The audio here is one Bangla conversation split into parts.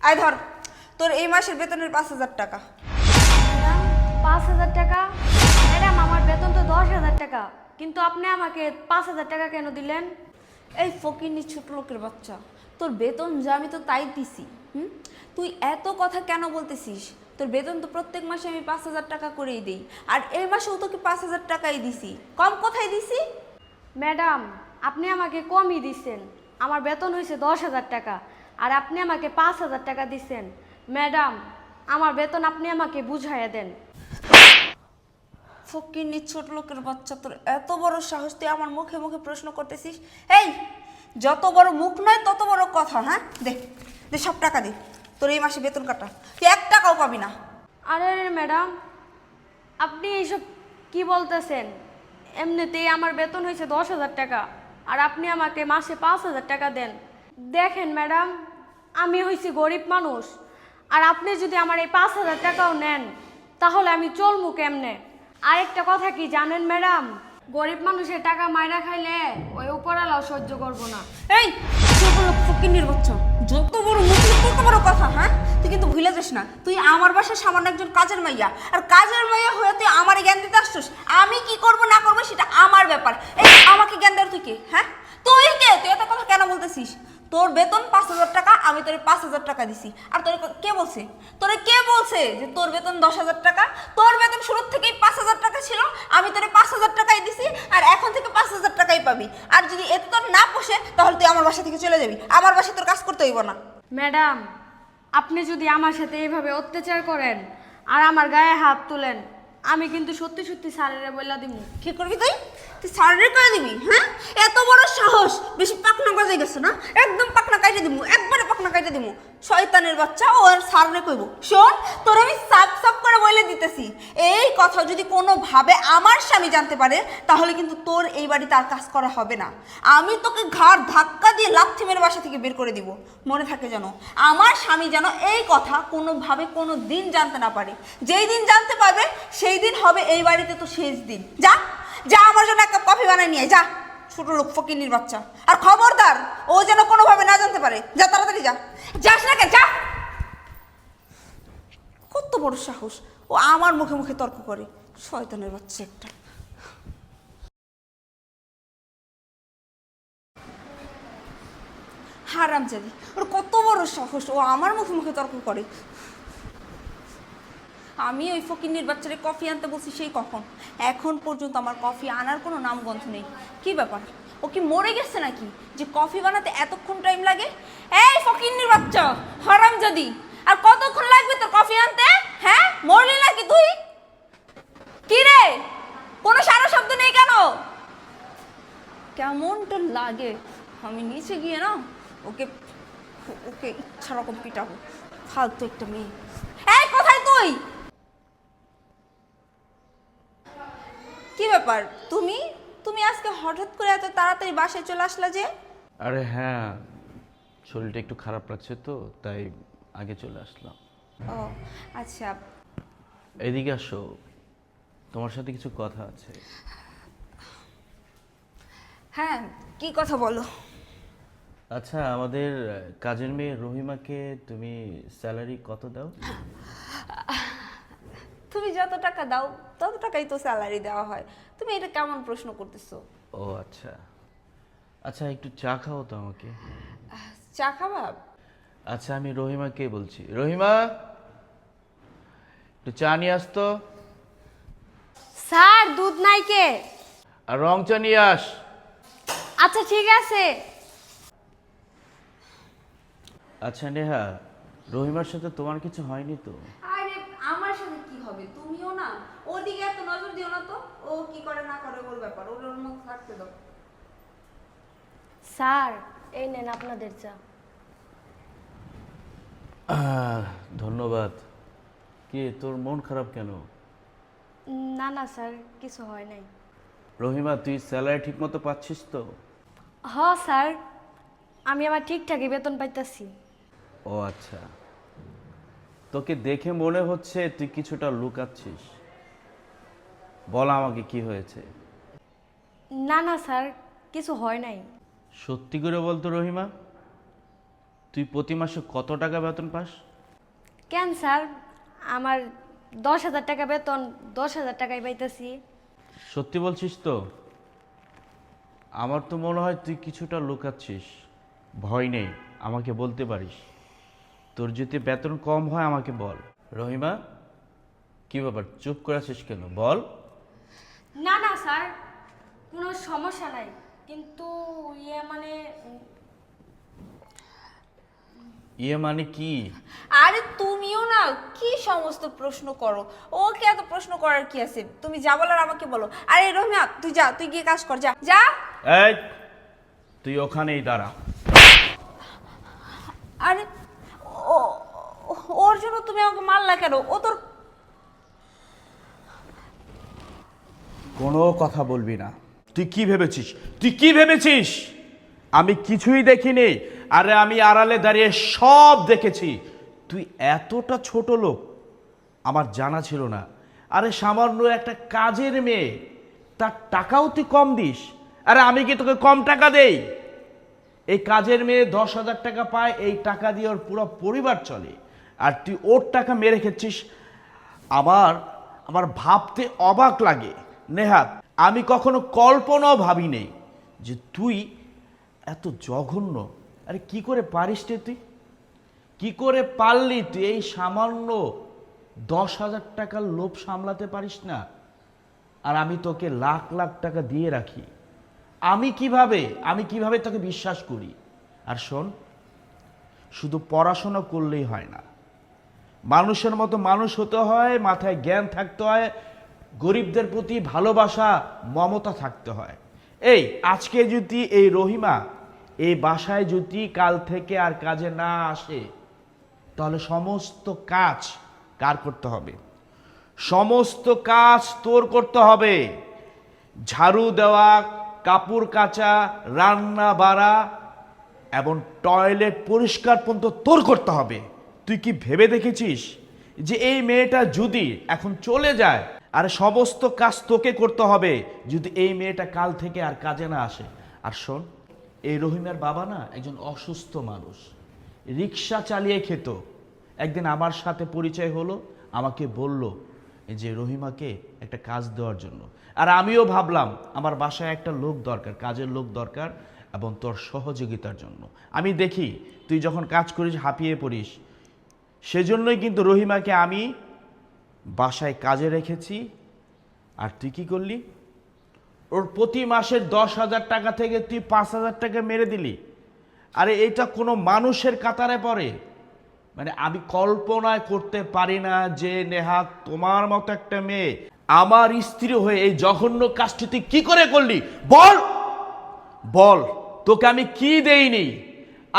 আয় ধর, তোর এই মাসের বেতনের 5,000 টাকা। ম্যাডাম 5,000 টাকা? ম্যাডাম আমার বেতন তো 10,000 টাকা, কিন্তু আপনি আমাকে 5,000 টাকা কেন দিলেন? এই ফকিন্নি ছোট লোকের বাচ্চা, তোর বেতন যা আমি তো তাই দিছি। তুই এত কথা কেন বলতেছিস? তোর বেতন তো প্রত্যেক মাসে আমি 5,000 টাকা করেই দিই, আর এই মাসেও তোকে 5,000 টাকাই দিছি। কম কোথায় দিছি? ম্যাডাম আপনি আমাকে কমই দিচ্ছেন, আমার বেতন হয়েছে 10,000 টাকা, আর আপনি আমাকে 5,000 টাকা দিচ্ছেন। ম্যাডাম আমার বেতন আপনি আমাকে বুঝাইয়া দেন। ফকিন্নি ছোট লোকের বাচ্চা, তোর এত বড় সাহস, তুই আমার মুখে মুখে প্রশ্ন করতেছিস? এই, যত বড় মুখ নয় তত বড় কথা। হ্যাঁ, দে দে, সব টাকা দে, তোর এই মাসে বেতন কাটা, তুই 1 টাকাও পাবি না। আরে ম্যাডাম আপনি এইসব কি বলতেছেন? এমনিতেই আমার বেতন হয়েছে 10,000 টাকা, আর আপনি আমাকে মাসে 5,000 টাকা দেন। দেখেন ম্যাডাম, আমি হয়েছি গরিব মানুষ, আর আপনি যদি আমার এই 5,000 টাকাও নেন তাহলে আমি চলমু কেমনে? আরেকটা কথা কি জানেন ম্যাডাম, গরিব মানুষের টাকা মাইরা খাইলে ওই উপরালাও সহ্য করবো না। এই ছোট লোক ফকিন্নির বাচ্চা, যত বড় মুখ তত বড় কথা। হ্যাঁ, তুই কিন্তু ভুলে যাস না, তুই আমার বাসায় সামান্য একজন কাজের মাইয়া, আর কাজের মাইয়া হয়ে তুই আমার জ্ঞান দিতে আসছিস। আমি কি করব না করবো সেটা আমার ব্যাপার। এই আমাকে জ্ঞান দেওয়ার তুই কে? হ্যাঁ, তুই কে? তুই এত কথা কেন বলতেছিস? তোর বেতন 5,000 টাকা, আমি তোরে 5,000 টাকা দিছি। আর তোরে কে বলছে? তোরে কে বলছে যে তোর বেতন 10,000 টাকা? তোর বেতন শুরু থেকেই 5,000 টাকা ছিল, আমি তোরে 5,000 টাকাই দিছি, আর এখন থেকে 5,000 টাকাই পাবি। আর যদি এতে তোর না পোষে তাহলে তুই আমার বাসা থেকে চলে যাবি, আমার বাসায় তোর কাজ করতে হইব না। ম্যাডাম আপনি যদি আমার সাথে এইভাবে অত্যাচার করেন আর আমার গায়ে হাত তুলেন, আমি কিন্তু সত্যি সত্যি স্যারেরে বইলা দিমু। কি করবি তুই? তুই সার্জারি করে দিবি? হ্যাঁ, এত বড় সাহস! বেশি পাকনা গজাই গেছে না? একদম পাকনা কাইটে দিমু, একবারে পাকনা কাইটে দিমু। শয়তানের বাচ্চা, ও আর সার্জারি কইব। শোন, তোর আমি সাপ সাপ করে বলে দিতেছি, এই কথা যদি কোনোভাবে আমার স্বামী জানতে পারে তাহলে কিন্তু তোর এই বাড়িতে আর কাজ করা হবে না। আমি তোকে ঘাড় ধাক্কা দিয়ে লাথি মেরে বাসা থেকে বের করে দিব। মনে থাকে যেন, আমার স্বামী যেন এই কথা কোনোভাবে কোনো দিন জানতে না পারে। যেই দিন জানতে পারবে সেই দিন হবে এই বাড়িতে তো শেষ দিন। যা যা, আমার জন্য এক কাপ কফি বানাই নিয়ে আয়, যা। ছোট লোক ফকিন্নির বাচ্চা, আর খবরদার ও যেন কোনোভাবে না জানতে পারে। যা, তাড়াতাড়ি যা। যাস না কেন? যা। কত বড় সাহস, ও আমার মুখে মুখে তর্ক করে। শয়তানের বাচ্চা একটা। হারামজাদি, ওর কত বড় সাহস, ও আমার মুখে মুখে তর্ক করে। আমি ওই ফকিন্নির বাচ্চারে কফি আনতে বলছি সেই কখন, এখন পর্যন্ত আমার কফি আনার কোনো নামগন্ধ নেই। কি ব্যাপার, ও কি মরে গেছে নাকি যে কফি বানাতে এতক্ষণ টাইম লাগে? এই ফকিন্নির বাচ্চা, হারামজাদি, আর কতক্ষণ লাগবে তোর কফি আনতে? হ্যাঁ, মরলি নাকি তুই? কি রে, কোনো সারা শব্দ নেই কেন? কেমনটা লাগে, আমি নিচে গিয়ে না ওকে ওকে ইচ্ছা রকম পিটাবো। ফালতু একটা মেয়ে। এই কোথায় তুই? কি ব্যাপার, তুমি তুমি আজকে হঠাৎ করে এত তাড়াতাড়ি বাসায় চলে আসলা যে? আরে হ্যাঁ, শরীরটা একটু খারাপ লাগছে তো তাই আগে চলে আসলাম। ও আচ্ছা। এদিকে আসো, তোমার সাথে কিছু কথা আছে। হ্যাঁ, কি কথা বলো। আচ্ছা, আমাদের কাজের মেয়ে রহিমাকে তুমি স্যালারি কত দাও? তুমি যত টাকা দাও তত টাকাই তো স্যালারি দেওয়া হয়। তুমি এটা কেমন প্রশ্ন করতেছো? ও আচ্ছা আচ্ছা, একটু চা খাও তো আমাকে। চা খাবা? আচ্ছা, আমি রহিমাকে বলছি। রহিমা, একটু চা নিয়ে আসতো। স্যার দুধ নাই কে? আর রং চা নিয়ে আস। আচ্ছা ঠিক আছে। আচ্ছা নেহা, রহিমার সাথে তোমার কিছু হয়নি তো? আরে আমার সাথে কি হবে, তুমিও না ওদিকে এত নজর দিও না তো। ও কি করে না করে ওর ব্যাপার, ওর ওর মতো থাকতে দাও। স্যার এই নেন আপনাদের চা। ধন্যবাদ। কি, তোর মন খারাপ কেন? না না স্যার, কিছু হয় নাই। রহিমা, তুই স্যালারি ঠিক মতো পাচ্ছিস তো? হ স্যার, আমি আমার ঠিকঠাকই বেতন পাইতাছি। ও আচ্ছা, তোকে দেখে মনে হচ্ছে তুই কিছুটা লুকাচ্ছিস। বল আমাকে কি হয়েছে। না না স্যার, কিছু হয় নাই। সত্যি করে বলতো রহিমা, তুই প্রতি মাসে কত টাকা বেতন পাস? কেন স্যার, আমার 10,000 টাকা বেতন, 10,000 টাকাই পাইতেছি। সত্যি বলছিস তো? আমার তো মনে হয় তুই কিছুটা লুকাচ্ছিস। ভয় নেই, আমাকে বলতে পারিস। তোর যদি বেতন কম হয় আমাকে বল। রহিমা, কি ব্যাপার, চুপ করে আছিস কেন? বল। না না স্যার, কোনো সমস্যা নাই, কিন্তু মানে মানে কি? আরে তুমিও না কি সমস্ত প্রশ্ন করো, ওকে এত প্রশ্ন করার কি আছে? তুমি যা বলার আমাকে বলো। আরে রহিমা তুই যা, তুই গিয়ে কাজ কর, যা যা। এই, তুই ওখানেই দাঁড়া। আরে ওর জন্য তুমি আমাকে মারলা কেন? ও তোর কোনো কথা বলবি না। তুই কি ভেবেছিস? তুই কি ভেবেছিস আমি কিছুই দেখিনি? আরে আমি আড়ালে দাঁড়িয়ে সব দেখেছি। তুই এতটা ছোট লোক আমার জানা ছিল না। আরে সামান্য একটা কাজের মেয়ে, তার টাকাও তুই কম দিস। আরে আমি কি তোকে কম টাকা দেই? এই কাজের মেয়ে 10,000 টাকা পায়, এই টাকা দিয়ে ওর পুরো পরিবার চলে, আর তুই ওর টাকা মেরে খেচ্ছিস। আমার ভাবতে অবাক লাগে নেহাত। আমি কখনো কল্পনাও ভাবি নেই যে তুই এত জঘন্য। আরে কি করে পারিস রে তুই? কি করে পারলি তুই এই সামান্য 10,000 টাকার লোভ সামলাতে পারিস না? আর আমি তোকে লাখ লাখ টাকা দিয়ে রাখি। আমি কিভাবে তোকে বিশ্বাস করি? আর শোন, শুধু পড়াশোনা করলেই হয় না, মানুষের মতো মানুষ হতে হয়, মাথায় জ্ঞান থাকতে হয়, গরিবদের প্রতি ভালোবাসা মমতা থাকতে হয়। এই আজকে যদি এই রহিমা এই বাসায় যদি কাল থেকে আর কাজে না আসে, তাহলে সমস্ত কাজ কার করতে হবে? সমস্ত কাজ তোর করতে হবে। ঝাড়ু দেওয়া, কাপড় কাচা, রান্না বাড়া এবং টয়লেট পরিষ্কার পর্যন্ত তোর করতে হবে। তুই কি ভেবে দেখেছিস যে এই মেয়েটা যদি এখন চলে যায়, আর সমস্ত কাজ তোকে করতে হবে যদি এই মেয়েটা কাল থেকে আর কাজে না আসে? আর শোন, এই রহিমার বাবা না একজন অসুস্থ মানুষ, রিক্সা চালিয়ে খেত। একদিন আমার সাথে পরিচয় হলো, আমাকে বলল যে রহিমাকে একটা কাজ দেওয়ার জন্য। আর আমিও ভাবলাম আমার বাসায় একটা লোক দরকার, কাজের লোক দরকার, এবং তোর সহযোগিতার জন্য। আমি দেখি তুই যখন কাজ করিস হাঁপিয়ে পড়িস, সেজন্যই কিন্তু রহিমাকে আমি বাসায় কাজে রেখেছি। আর তুই কি করলি? ওর প্রতি মাসের 10,000 টাকা থেকে তুই 5,000 টাকা মেরে দিলি। আরে এটা কোনো মানুষের কাতারে পড়ে? মানে আমি কল্পনায় করতে পারি না যে নেহাত তোমার মতো একটা মেয়ে আমার স্ত্রী হয়ে এই জঘন্য কাজটি তুই কি করে করলি? বল বল, তোকে আমি কি দেইনি?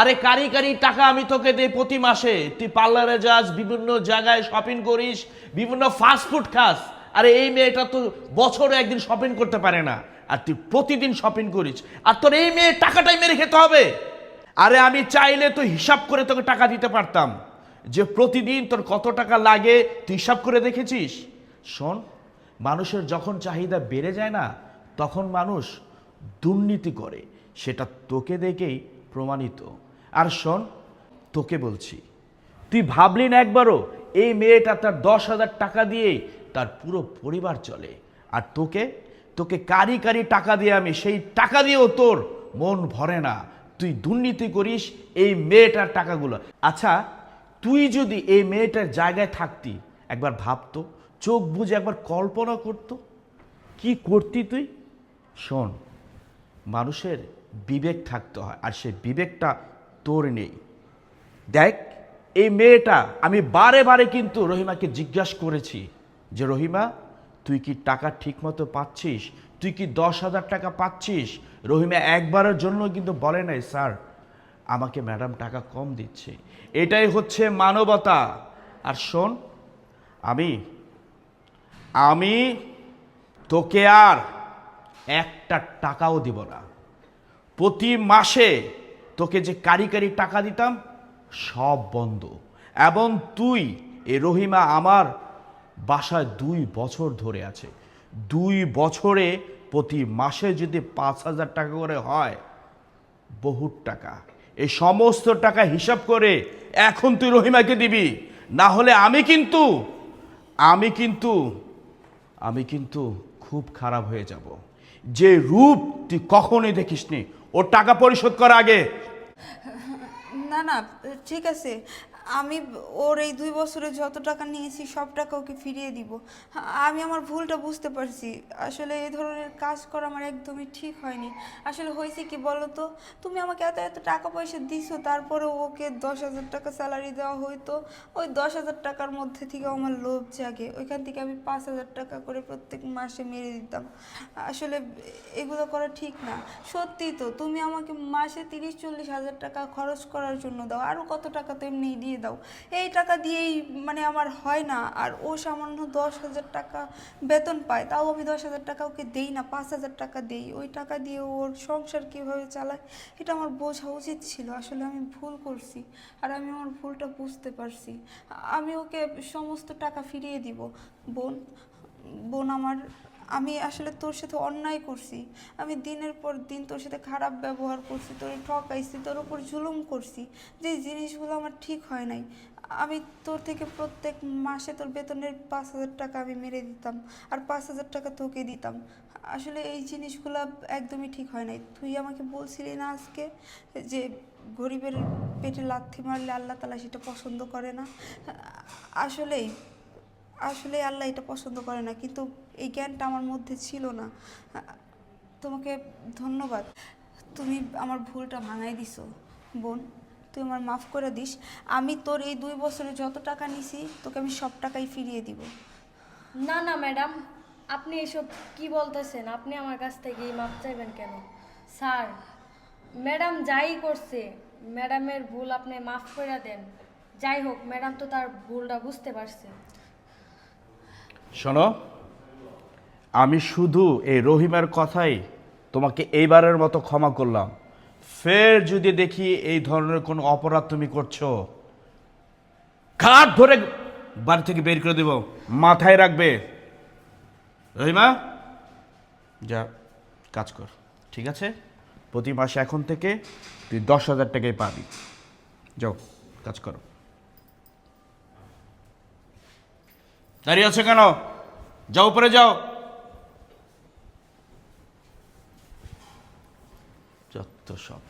আরে কারি টাকা আমি তোকে দেই প্রতি মাসে। তুই পার্লারে যাস, বিভিন্ন জায়গায় শপিং করিস, বিভিন্ন ফাস্টফুড খাস। আরে এই মেয়েটা তো বছরে একদিন শপিং করতে পারে না, আর তুই প্রতিদিন শপিং করিস, আর তোর এই মেয়ের টাকাটাই মেরে খেতে হবে? আরে আমি চাইলে তো হিসাব করে তোকে টাকা দিতে পারতাম, যে প্রতিদিন তোর কত টাকা লাগে তুই হিসাব করে দেখেছিস? শোন, মানুষের যখন চাহিদা বেড়ে যায় না, তখন মানুষ দুর্নীতি করে, সেটা তোকে দেখেই প্রমাণিত। আর শোন, তোকে বলছি, তুই ভাবলি না একবারও এই মেয়েটা তার 10,000 টাকা দিয়ে তার পুরো পরিবার চলে, আর তোকে কারি টাকা দিয়ে আমি সেই টাকা দিয়েও তোর মন ভরে না। তুই দুর্নীতি করিস এই মেয়েটার টাকাগুলো। আচ্ছা, তুই যদি এই মেয়েটার জায়গায় থাকতি, একবার ভাবতো, চোখ বুঝে একবার কল্পনা করতো কি করতি তুই? শোন, মানুষের বিবেক থাকতে হয়, আর সেই বিবেকটা তোর নেই। দেখ, এই মেয়েটা, আমি বারে বারে কিন্তু রহিমাকে জিজ্ঞাসা করেছি যে রহিমা, তুই কি টাকা ঠিক মতো পাচ্ছিস? তুই কি 10,000 টাকা পাচ্ছিস? রহিমা একবারের জন্য কিন্তু বলে নাই স্যার আমাকে ম্যাডাম টাকা কম দিচ্ছে। এটাই হচ্ছে মানবতা। আর শোন, আমি তোকে আর একটা টাকাও দিব না। প্রতি মাসে তোকে যে কারি টাকা দিতাম সব বন্ধ। এবং তুই, এ রহিমা আমার বাসায় 2 বছর ধরে আছে। 2 বছরে প্রতি মাসে যদি 5,000 টাকা করে হয়, বহুত টাকা। এই সমস্ত টাকা হিসাব করে এখন তুই রহিমাকে দিবি, না হলে আমি কিন্তু খুব খারাপ হয়ে যাব। যে রূপ তুই কখনোই দেখিসনি, ওর টাকা পরিশোধ কর আগে। না না, ঠিক আছে, আমি ওর এই 2 বছরে যত টাকা নিয়েছি সব টাকা ওকে ফিরিয়ে দিব। আমি আমার ভুলটা বুঝতে পারছি। আসলে এই ধরনের কাজ করা আমার একদমই ঠিক হয়নি। আসলে হয়েছে কি বলো তো, তুমি আমাকে এত এত টাকা পয়সা দিছো, তারপরে ওকে 10,000 টাকা স্যালারি দেওয়া হইতো। ওই 10,000 টাকার মধ্যে থেকে আমার লোভ জাগে, ওইখান থেকে আমি 5,000 টাকা করে প্রত্যেক মাসে মেরে দিতাম। আসলে এগুলো করা ঠিক না। সত্যি তো, তুমি আমাকে মাসে 30-40 হাজার টাকা খরচ করার জন্য দাও, আরও কত টাকা তো এমনি দিয়ে দাও। এই টাকা দিয়েই মানে আমার হয় না। আর ও সামান্য 10,000 টাকা বেতন পায়, তাও আমি 10,000 টাকা ওকে দেই না, 5,000 টাকা দেই। ওই টাকা দিয়ে ওর সংসার কীভাবে চালায় এটা আমার বোঝা উচিত ছিল। আসলে আমি ভুল করছি, আর আমি আমার ভুলটা বুঝতে পারছি। আমি ওকে সমস্ত টাকা ফিরিয়ে দিব। বোন বোন আমার, আমি আসলে তোর সাথে অন্যায় করছি। আমি দিনের পর দিন তোর সাথে খারাপ ব্যবহার করছি, তোর ঠকাইছি, তোর উপর জুলুম করছি। যে জিনিসগুলো আমার ঠিক হয় নাই। আমি তোর থেকে প্রত্যেক মাসে তোর বেতনের 5,000 টাকা আমি মেরে দিতাম, আর 5,000 টাকা তোকে দিতাম। আসলে এই জিনিসগুলো একদমই ঠিক হয় নাই। তুই আমাকে বলছিলি না আজকে যে গরিবের পেটে লাথি মারলে আল্লাহ তাআলা সেটা পছন্দ করে না। আসলেই আসলে আল্লাহ এটা পছন্দ করে না, কিন্তু এই জ্ঞানটা আমার মধ্যে ছিল না। তোমাকে ধন্যবাদ, তুমি আমার ভুলটা ভাঙাই দিছো। বোন, তুই আমার মাফ করে দিস। আমি তোর এই 2 বছরে যত টাকা নিছি তোকে আমি সব টাকাই ফিরিয়ে দিব। না না ম্যাডাম, আপনি এসব কি বলতেছেন? আপনি আমার কাছ থেকে মাপ চাইবেন কেন? স্যার, ম্যাডাম যাই করছে, ম্যাডামের ভুল আপনি মাফ করে দেন। যাই হোক, ম্যাডাম তো তার ভুলটা বুঝতে পারছে। শোনো, আমি শুধু এই রহিমের কথাই তোমাকে এইবারের মতো ক্ষমা করলাম। ফের যদি দেখি এই ধরনের কোনো অপরাধ তুমি করছো, ঘাট ধরে বাড়ি থেকে বের করে দেব, মাথায় রাখবে। রহিমা, যা কাজ কর, ঠিক আছে? প্রতি মাসে এখন থেকে তুই 10,000 টাকাই পাবি। যাও কাজ করো। দাঁড়িয়ে আছে কেন? যাও, উপরে যাও। যত সব